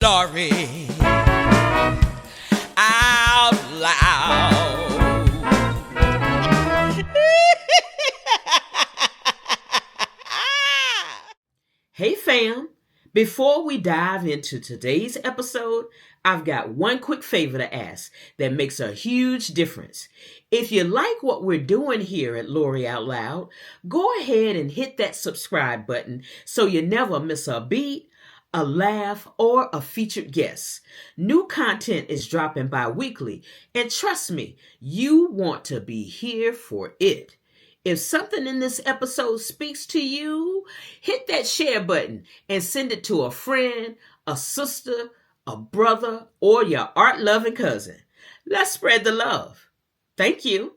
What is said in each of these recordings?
Glory out loud. Hey fam, before we dive into today's episode, I've got one quick favor to ask that makes a huge difference. If you like what we're doing here at Lori Out Loud, go ahead and hit that subscribe button so you never miss a beat, a laugh, or a featured guest. New content is dropping bi-weekly, and trust me, you want to be here for it. If something in this episode speaks to you, hit that share button and send it to a friend, a sister, a brother, or your art-loving cousin. Let's spread the love. Thank you.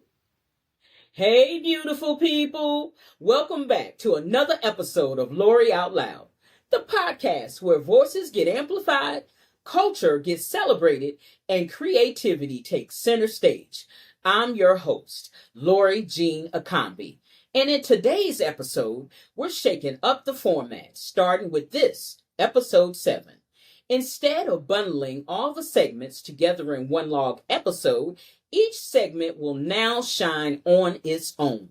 Hey, beautiful people. Welcome back to another episode of Lori Out Loud, the podcast where voices get amplified, culture gets celebrated, and creativity takes center stage. I'm your host, Lori Jean Akambi, and in today's episode, we're shaking up the format, starting with this, episode 7. Instead of bundling all the segments together in one log episode, each segment will now shine on its own.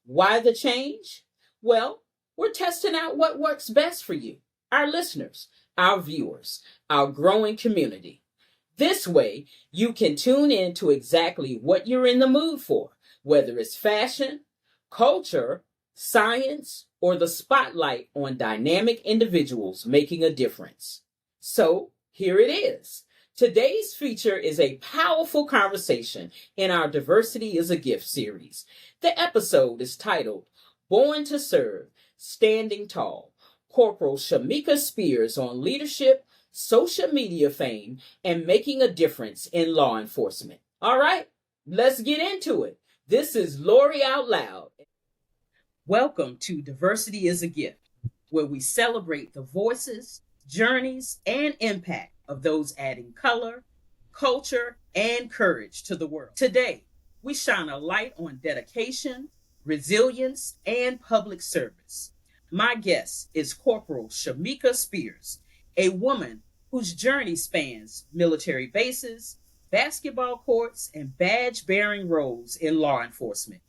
Why the change? Well, we're testing out what works best for you, our listeners, our viewers, our growing community. This way, you can tune in to exactly what you're in the mood for, whether it's fashion, culture, science, or the spotlight on dynamic individuals making a difference. So, here it is. Today's feature is a powerful conversation in our Diversity is a Gift series. The episode is titled, Born to Serve, Standing Tall, Corporal Shamica Spears on Leadership, Social Media Fame, and Making a Difference in Law Enforcement. All right, let's get into it. This is Lori Out Loud. Welcome to Diversity is a Gift, where we celebrate the voices, journeys, and impact of those adding color, culture, and courage to the world. Today, we shine a light on dedication, resilience, and public service. My guest is Corporal Shamica Spears, a woman whose journey spans military bases, basketball courts, and badge-bearing roles in law enforcement.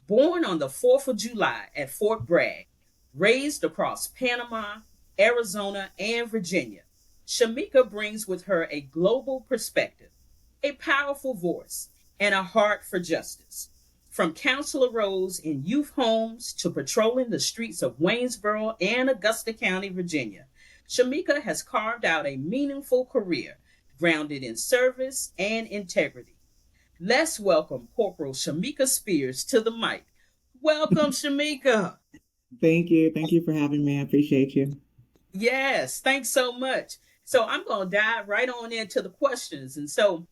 Born on the 4th of July at Fort Bragg, raised across Panama, Arizona, and Virginia, Shamica brings with her a global perspective, a powerful voice, and a heart for justice. From counselor roles in youth homes to patrolling the streets of Waynesboro and Augusta County, Virginia, Shamica has carved out a meaningful career grounded in service and integrity. Let's welcome Corporal Shamica Spears to the mic. Welcome, Shamica. Thank you. Thank you for having me. I appreciate you. Yes, thanks so much. So I'm going to dive right on into the questions. And so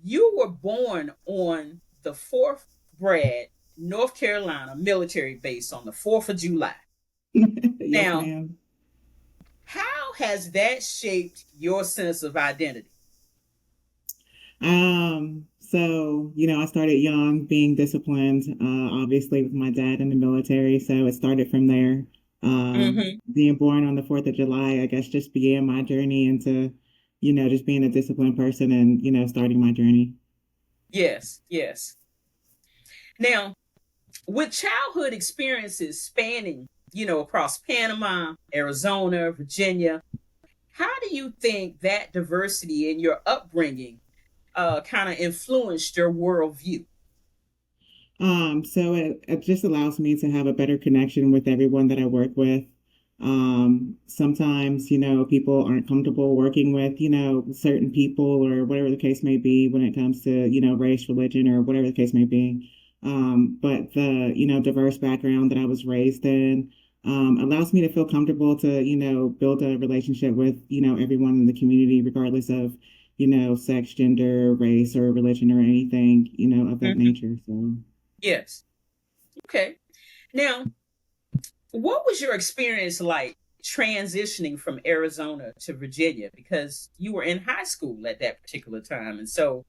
you were born on the Fort Bragg, North Carolina military base on the 4th of July. Yes, Now, ma'am. how has that shaped your sense of identity? I started young, being disciplined, obviously with my dad in the military. So it started from there. Being born on the 4th of July, I guess, just began my journey into, just being a disciplined person and, starting my journey. Yes, yes. Now, with childhood experiences spanning, across Panama, Arizona, Virginia, how do you think that diversity in your upbringing kind of influenced your worldview? So it just allows me to have a better connection with everyone that I work with. Sometimes, people aren't comfortable working with, certain people or whatever the case may be when it comes to, race, religion, or whatever the case may be. But the, diverse background that I was raised in allows me to feel comfortable to, build a relationship with, everyone in the community, regardless of, sex, gender, race, or religion, or anything, of that nature. So. Yes. Okay. Now, what was your experience like transitioning from Arizona to Virginia? Because you were in high school at that particular time. And so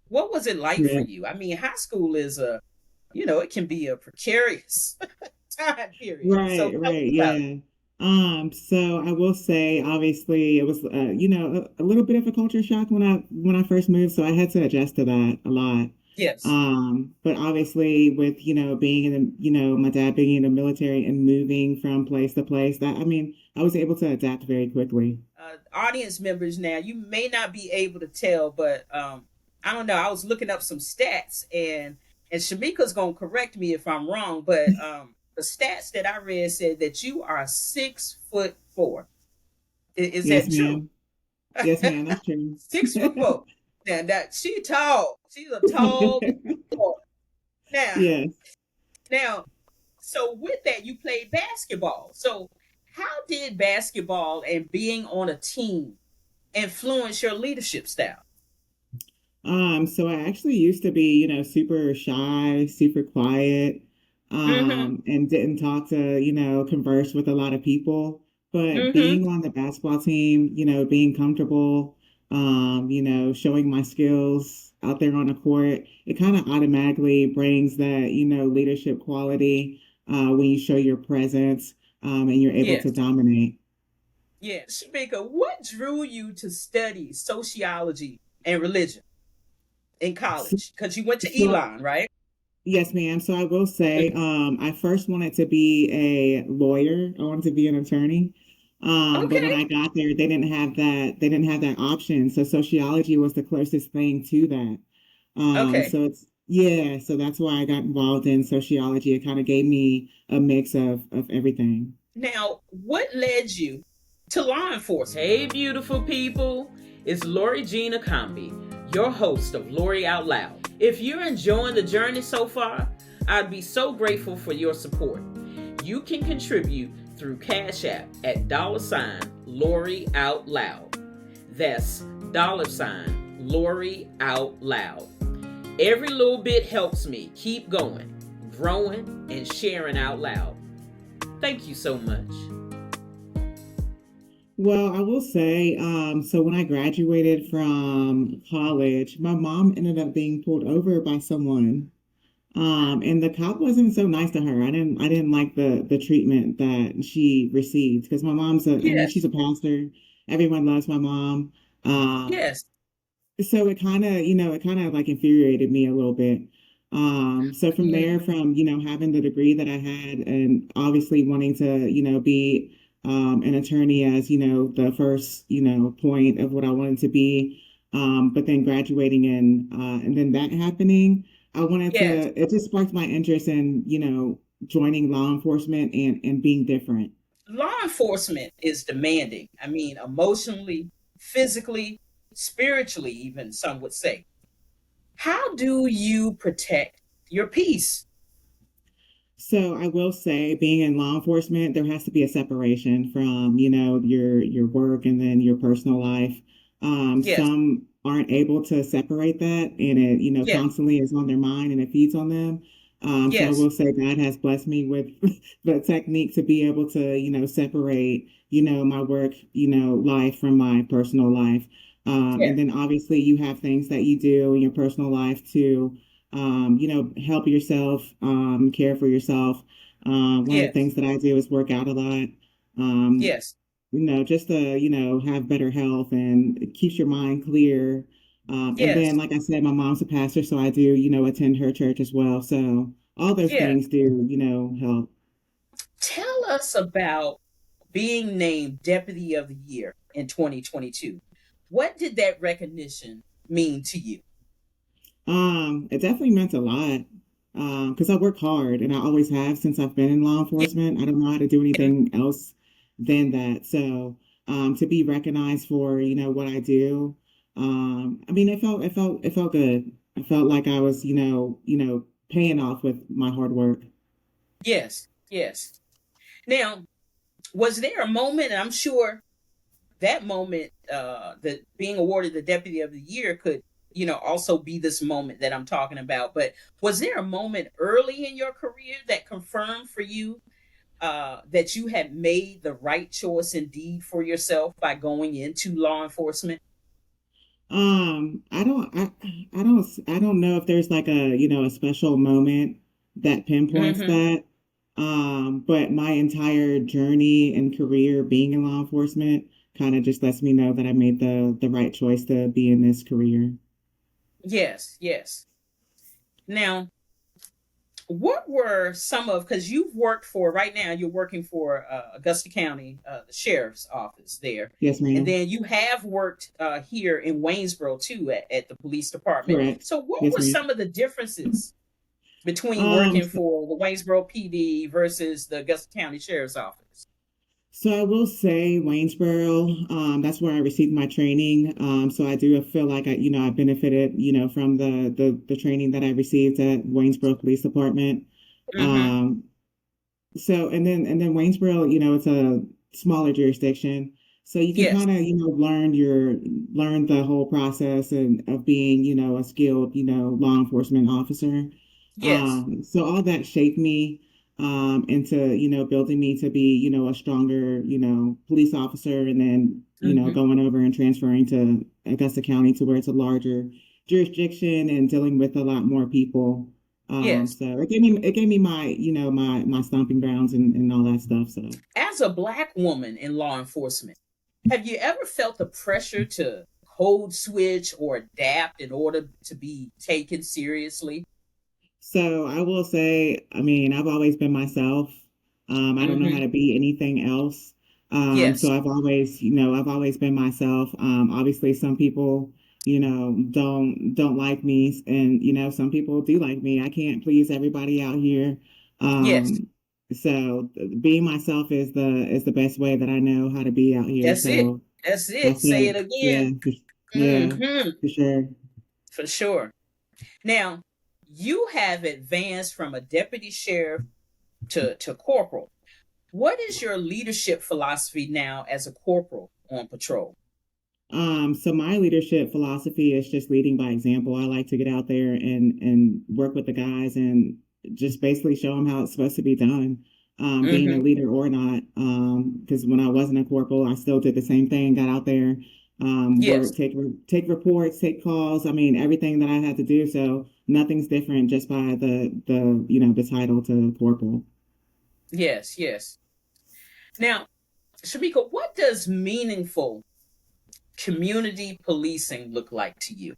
what was it like for you? I mean, high school is it can be a precarious time period. Right, So tell right, me about yeah. it. So I will say, obviously, it was, a little bit of a culture shock when I first moved, so I had to adjust to that a lot. Yes. But obviously, with being in my dad being in the military and moving from place to place, that I mean, I was able to adapt very quickly. Audience members, now you may not be able to tell, but I don't know. I was looking up some stats, and Shamika's gonna correct me if I'm wrong, but the stats that I read said that you are 6'4". Is Yes, that true? ma'am. Yes, ma'am. That's true. 6'4". Now that she tall, she's a tall boy. Now, Yes. now, so with that, you played basketball. So how did basketball and being on a team influence your leadership style? So I actually used to be, super shy, super quiet, Mm-hmm. and didn't talk to, converse with a lot of people. But Mm-hmm. being on the basketball team, being comfortable, showing my skills out there on the court, it kind of automatically brings that, leadership quality, when you show your presence, and you're able to Yes. dominate. Yes. Shamika, what drew you to study sociology and religion in So, college? Because you went to so Elon, right? Yes, ma'am. So I will say, I first wanted to be a lawyer. I wanted to be an attorney. But when Okay. I got there, they didn't have that option. So sociology was the closest thing to that. Okay. So yeah, so that's why I got involved in sociology. It kind of gave me a mix of everything. Now, what led you to law enforcement? Hey, beautiful people. It's Lori Gina Combi, your host of Lori Out Loud. If you're enjoying the journey so far, I'd be so grateful for your support. You can contribute through Cash App at $Lori Out Loud. That's $Lori Out Loud. Every little bit helps me keep going, growing, and sharing out loud. Thank you so much. Well, I will say, so when I graduated from college, my mom ended up being pulled over by someone. And the cop wasn't so nice to her. I didn't like the treatment that she received because I mean, she's Yes, a pastor. Everyone loves my mom. Uh, yes, so it kind of like infuriated me a little bit. So from there, mm, from, having the degree that I had and obviously wanting to, be an attorney as, the first, point of what I wanted to be. But then graduating and then that happening, yes. it just sparked my interest in, joining law enforcement and being different. Law enforcement is demanding. I mean, emotionally, physically, spiritually, even some would say. How do you protect your peace? So I will say, being in law enforcement, there has to be a separation from, your work and then your personal life. Yes, Some aren't able to separate that, and it, yes, constantly is on their mind and it feeds on them. So I yes, will say God has blessed me with the technique to be able to, separate, my work, life from my personal life. yes, And then obviously you have things that you do in your personal life to help yourself, care for yourself. One of the yes, things that I do is work out a lot. Um, yes, just to, have better health and it keeps your mind clear. And then, yes, like I said, my mom's a pastor, so I do, attend her church as well. So all those yes. things do, help. Tell us about being named Deputy of the Year in 2022. What did that recognition mean to you? It definitely meant a lot. Because I work hard and I always have since I've been in law Yeah, enforcement. I don't know how to do anything else than that. So, to be recognized for, what I do, I mean, it felt good. I felt like I was, paying off with my hard work. yes, yes. Now, was there a moment, and I'm sure that moment, that being awarded the Deputy of the Year could, also be this moment that I'm talking about, but was there a moment early in your career that confirmed for you that you had made the right choice indeed for yourself by going into law enforcement? I don't know if there's like a, a special moment that pinpoints Mm-hmm. that. But my entire journey and career being in law enforcement kind of just lets me know that I made the right choice to be in this career. Yes, yes. Now, what were some of, because you've worked for, right now you're working for Augusta County, the sheriff's office there, Yes, and ma'am. then you have worked here in Waynesboro too at the police department. Correct. So what Yes, were ma'am. some of the differences between Um, working so, for the Waynesboro PD versus the Augusta County Sheriff's Office? so I will say Waynesboro, that's where I received my training. So I do feel like I benefited, from the training that I received at Waynesboro Police Department. Mm-hmm. Um, So and then Waynesboro, it's a smaller jurisdiction. So you can Yes, kind of, learn the whole process and of being, a skilled, law enforcement officer. yes. So all that shaped me into, building me to be, a stronger, police officer and then, Mm-hmm. going over and transferring to Augusta County to where it's a larger jurisdiction and dealing with a lot more people. Yes. So it gave me my, my stomping grounds and all that stuff. So As a Black woman in law enforcement, have you ever felt the pressure to code switch or adapt in order to be taken seriously? so I will say, I mean, I've always been myself. I don't know how Mm-hmm. to be anything else. Yes, So I've always been myself. Obviously some people, don't like me and some people do like me. I can't please everybody out here. yes, So being myself is the best way that I know how to be out here. that's it. So That's it. that's Say it. it again. Yeah, yeah, Mm-hmm. for sure. For sure. Now, you have advanced from a deputy sheriff to corporal. What is your leadership philosophy now as a corporal on patrol? So my leadership philosophy is just leading by example. I like to get out there and work with the guys and just basically show them how it's supposed to be done. Being a Mm-hmm. leader or not, because when I wasn't a corporal, I still did the same thing. Got out there, Yes, work, take reports, take calls. I mean, everything that I had to do. So nothing's different just by the title to corporal. yes, yes. Now, Shamika, what does meaningful community policing look like to you?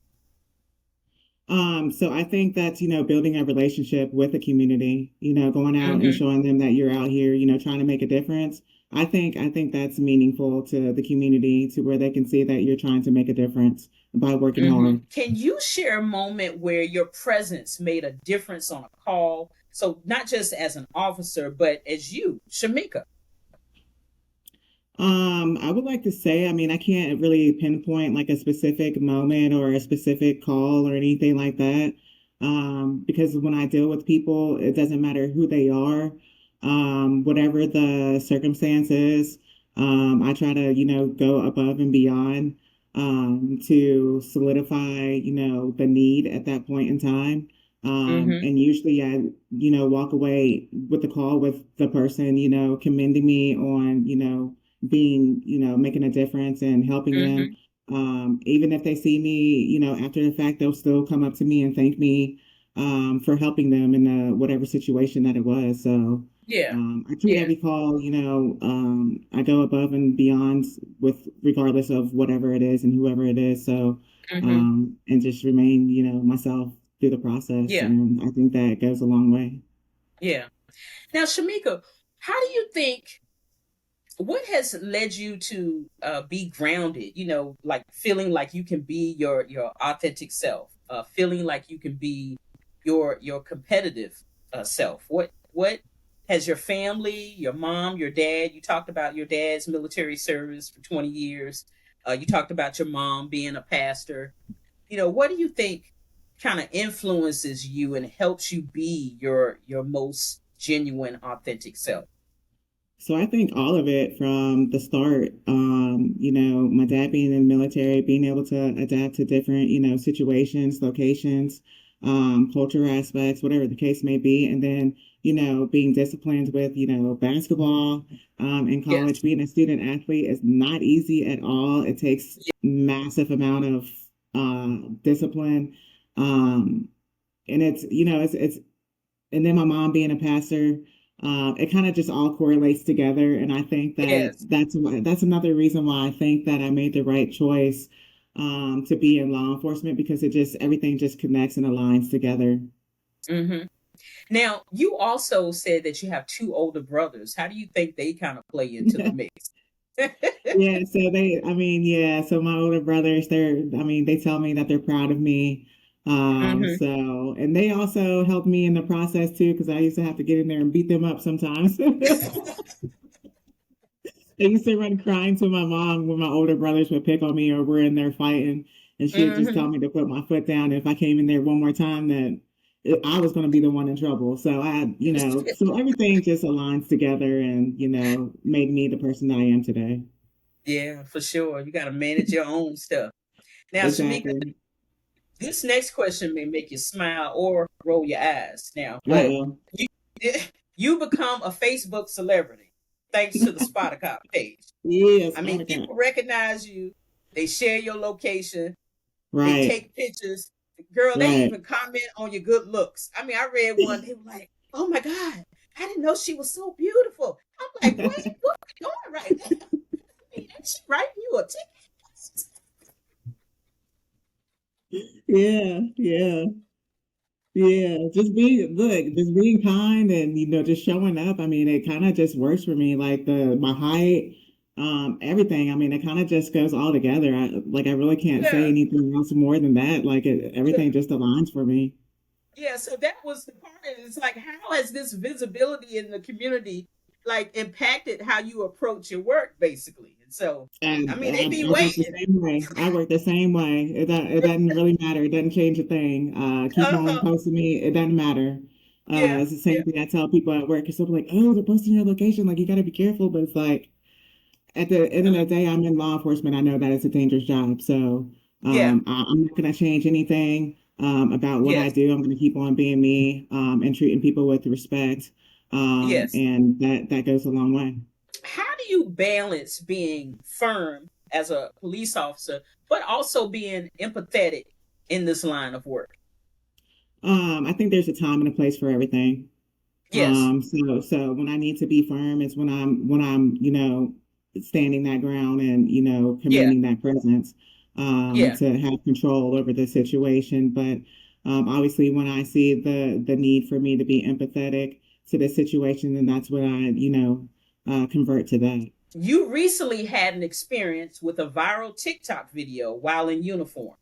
So I think that's, building a relationship with the community, going out and Mm-hmm. showing them that you're out here, trying to make a difference. I think that's meaningful to the community to where they can see that you're trying to make a difference by working Mm-hmm. hard. Can you share a moment where your presence made a difference on a call? So not just as an officer, but as you, Shamika. I would like to say, I mean, I can't really pinpoint like a specific moment or a specific call or anything like that. Because when I deal with people, it doesn't matter who they are, whatever the circumstances, I try to, go above and beyond, to solidify, the need at that point in time. Mm-hmm. And usually I, walk away with the call with the person, commending me on, being, making a difference and helping them. Mm-hmm. Even if they see me, after the fact, they'll still come up to me and thank me for helping them in whatever situation that it was. So Yeah. I treat Yeah. every call, I go above and beyond with regardless of whatever it is and whoever it is. So, Mm-hmm. and just remain, myself through the process. Yeah. And I think that goes a long way. Yeah. Now, Shamika, how do you think, what has led you to be grounded, like feeling like you can be your authentic self, feeling like you can be your competitive self? What has your family, your mom, your dad, you talked about your dad's military service for 20 years, you talked about your mom being a pastor, what do you think kind of influences you and helps you be your most genuine authentic self? So I think all of it from the start, my dad being in the military, being able to adapt to different, situations, locations, culture aspects, whatever the case may be. And then, being disciplined with, basketball, in college, Yes. being a student athlete is not easy at all. It takes massive amount of discipline. Um, and it's, and then my mom being a pastor, it kind of just all correlates together. And I think that Yes. that's another reason why I think that I made the right choice to be in law enforcement because it just everything just connects and aligns together. Hmm. Now, you also said that you have two older brothers. How do you think they kind of play into the mix? Yeah, so I mean, yeah, so my older brothers, I mean, they tell me that they're proud of me. Hmm. And they also helped me in the process too, because I used to have to get in there and beat them up sometimes. I used to run crying to my mom when my older brothers would pick on me or we're in there fighting, and she'd just Hmm. tell me to put my foot down. And if I came in there one more time, that I was going to be the one in trouble. So so everything just aligns together and, made me the person that I am today. Yeah, for sure. You got to manage your own stuff. Now, Shamika, Exactly. this next question may make you smile or roll your eyes now, but Uh-oh. you you become a Facebook celebrity thanks to the Spotify page. Yes, I mean, Monica. people recognize you, they share your location, they Right, take pictures. Girl, they right. even comment on your good looks. I mean, I read one, they were like, "Oh my God, I didn't know she was so beautiful." I'm like, what are we doing right now? I mean, ain't she writing you a ticket? Yeah, yeah. Yeah, just being kind and just showing up. I mean, it kind of just works for me. Like my height, everything. I mean, it kind of just goes all together. I really can't say Yeah. anything else more than that. Everything just aligns for me. Yeah, so that was the part. It's like, how has this visibility in the community like impacted how you approach your work, basically? And so, I And mean, they be I work the waiting. same way. I work the same way. It doesn't really matter. It doesn't change a thing. Keep on Uh-huh. posting me. It doesn't matter. Yeah, It's the yeah, same thing I tell people at work. Because they're like, "Oh, they're posting your location. Like, you got to be careful." But it's like, at the end of uh, the day, I'm in law enforcement. I know that it's a dangerous job. So yeah, I'm not going to change anything about what I yes, do. I'm going to keep on being me and treating people with respect. yes. And that goes a long way. How do you balance being firm as a police officer, but also being empathetic in this line of work? I think there's a time and a place for everything. Yes, So when I need to be firm is when I'm standing that ground and yeah, commanding that presence yeah. to have control over the situation. But obviously, when I see the need for me to be empathetic to the situation, then that's when I convert to that. You recently had an experience with a viral TikTok video while in uniform.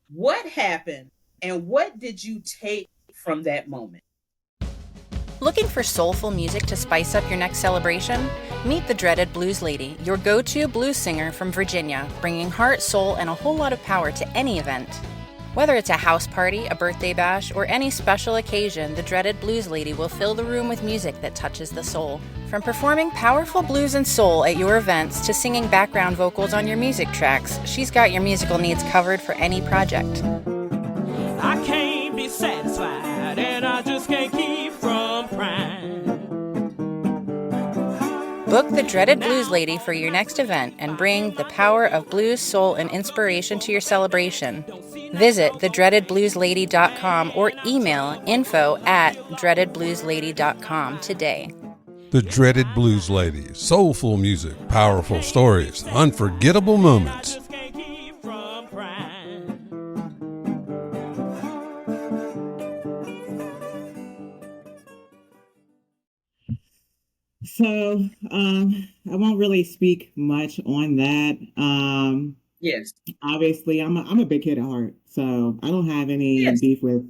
What happened and what did you take from that moment? Looking for soulful music to spice up your next celebration? Meet the dreaded Blues Lady, your go-to blues singer from Virginia, bringing heart, soul, and a whole lot of power to any event. Whether it's a house party, a birthday bash, or any special occasion, the dreaded Blues Lady will fill the room with music that touches the soul. From performing powerful blues and soul at your events to singing background vocals on your music tracks, she's got your musical needs covered for any project. I can't be satisfied and I just can't keep from crying. Book the dreaded Blues Lady for your next event and bring the power of blues, soul, and inspiration to your celebration. Visit thedreadedblueslady.com or email info@dreadedblueslady.com today. The Dreaded Blues Lady. Soulful music, powerful stories, unforgettable moments. Just can't keep from crying. So I won't really speak much on that. Yes, Obviously, I'm a big kid at heart, so I don't have any yes, beef with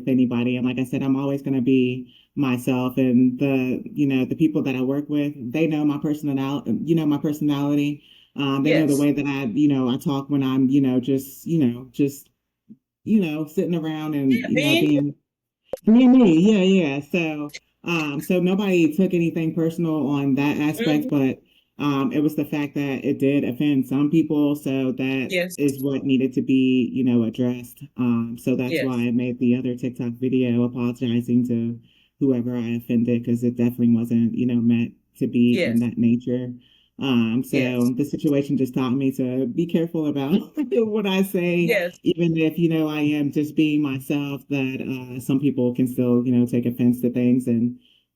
anybody. And like I said, I'm always going to be myself. And the people that I work with, they know my personality. My personality. They know the yes. way that I talk when I'm just sitting around and Yeah, being being me. Yeah, yeah. So nobody took anything personal on that aspect, mhm, but it was the fact that it did offend some people. So that yes, is what needed to be, addressed. So that's why yes, I made the other TikTok video apologizing to whoever I offended because it definitely wasn't, meant to be in yes, that nature. yes, So the situation just taught me to be careful about what I say, yes. even if, I am just being myself, that some people can still, take offense to things.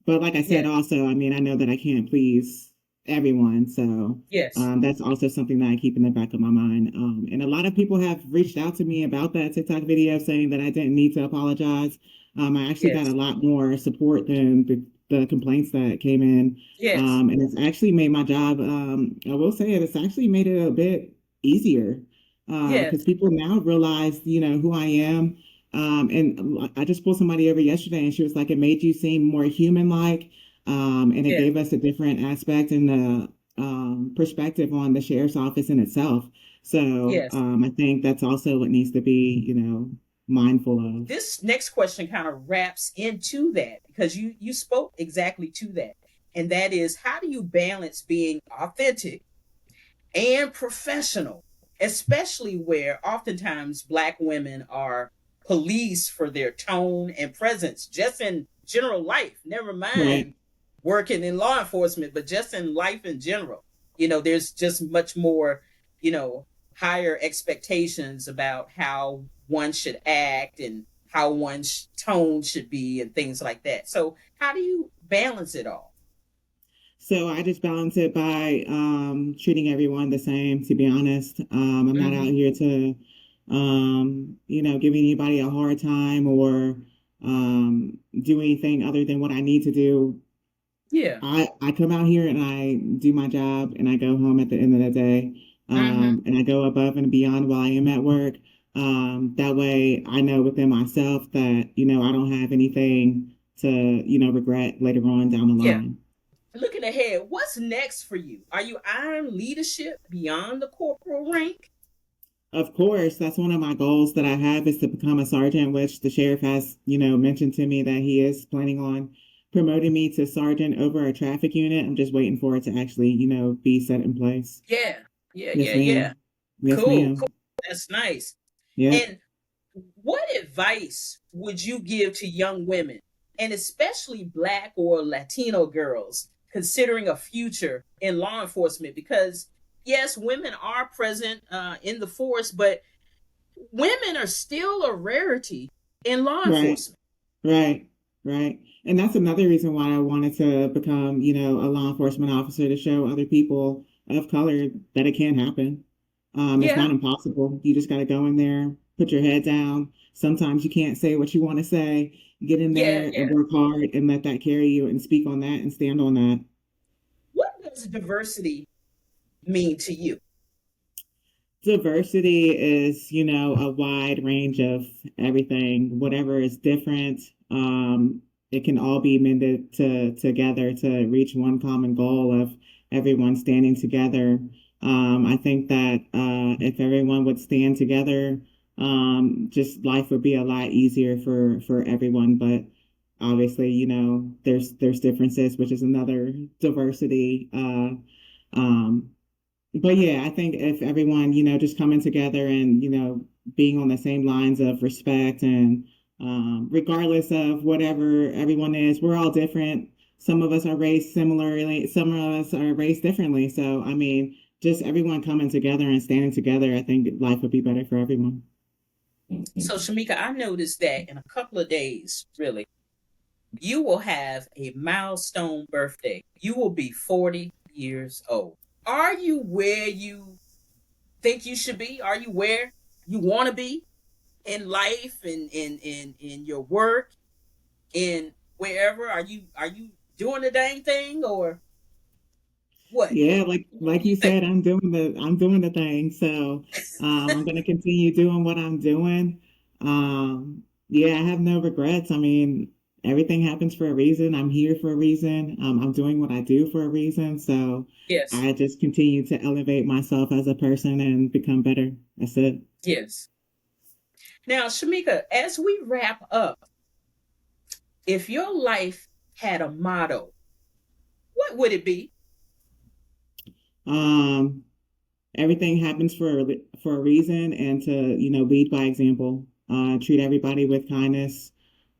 But like I said, Yes. also, I mean, I know that I can't please everyone. So Yes. that's also something that I keep in the back of my mind. And a lot of people have reached out to me about that TikTok video saying that I didn't need to apologize. I actually got a Yes. lot more support than the complaints that came in. Yes. And it's actually made my job, I will say it, it's actually made it a bit easier because Yes. people now realize, who I am. And I just pulled somebody over yesterday and she was like, it made you seem more human-like. And it Yes. gave us a different aspect and perspective on the sheriff's office in itself. So Yes. I think that's also what needs to be, mindful of. This next question kind of wraps into that because you spoke exactly to that. And that is, how do you balance being authentic and professional, especially where oftentimes Black women are policed for their tone and presence just in general life, never Right. mind working in law enforcement, but just in life in general. There's just much more, you know, higher expectations about how one should act and how one's tone should be and things like that. So, how do you balance it all? So I just balance it by treating everyone the same, to be honest. I'm not out Mm-hmm. here to, give anybody a hard time or do anything other than what I need to do. Yeah. I come out here and I do my job and I go home at the end of the day. Mm-hmm. And I go above and beyond while I am at work. That way I know within myself that, I don't have anything to, regret later on down the Yeah. line. Looking ahead, what's next for you? Are you eyeing leadership beyond the corporal rank? Of course, that's one of my goals that I have is to become a sergeant, which the sheriff has, mentioned to me that he is planning on promoting me to sergeant over a traffic unit. I'm just waiting for it to actually, be set in place. Yeah. Yeah, Yes, yeah, yeah. ma'am. Yes, Cool, cool. ma'am. That's nice. Yep. And what advice would you give to young women, and especially Black or Latino girls, considering a future in law enforcement? Because, yes, women are present in the force, but women are still a rarity in law Right. enforcement. Right. Right. And that's another reason why I wanted to become, a law enforcement officer to show other people of color that it can happen. It's Yeah, not impossible. You just got to go in there, put your head down. Sometimes you can't say what you want to say. Get in yeah, there and yeah. work hard and let that carry you and speak on that and stand on that. What does diversity mean to you? Diversity is, a wide range of everything, whatever is different. It can all be mended together to reach one common goal of everyone standing together. I think that if everyone would stand together, just life would be a lot easier for everyone. But obviously, there's differences, which is another diversity. Um, but yeah, I think if everyone, just coming together and, being on the same lines of respect and regardless of whatever everyone is, we're all different. Some of us are raised similarly, some of us are raised differently. So, I mean, just everyone coming together and standing together, I think life would be better for everyone. So, Shamika, I noticed that in a couple of days, really, you will have a milestone birthday. You will be 40 years old. Are you where you think you should be? Are you where you want to be in life and in your work, in wherever? Are you doing the dang thing or what? Yeah, like You you think? said, I'm doing the thing. So I'm gonna continue doing what I'm doing. Yeah, I have no regrets. I mean, everything happens for a reason. I'm here for a reason. I'm doing what I do for a reason. So Yes, I just continue to elevate myself as a person and become better. That's it. yes. Now, Shamika, as we wrap up, if your life had a motto, what would it be? Um, Everything happens for a reason, and to lead by example. Treat everybody with kindness.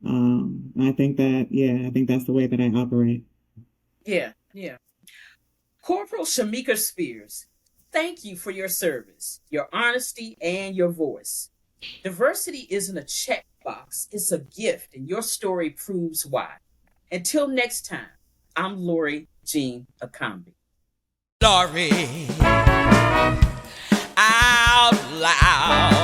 I think that yeah, I think that's the way that I operate. Yeah, yeah. Corporal Shamika Spears, thank you for your service, your honesty, and your voice. Diversity isn't a checkbox, it's a gift, and your story proves why. Until next time, I'm Lori Jean Akambi. Lori, out loud.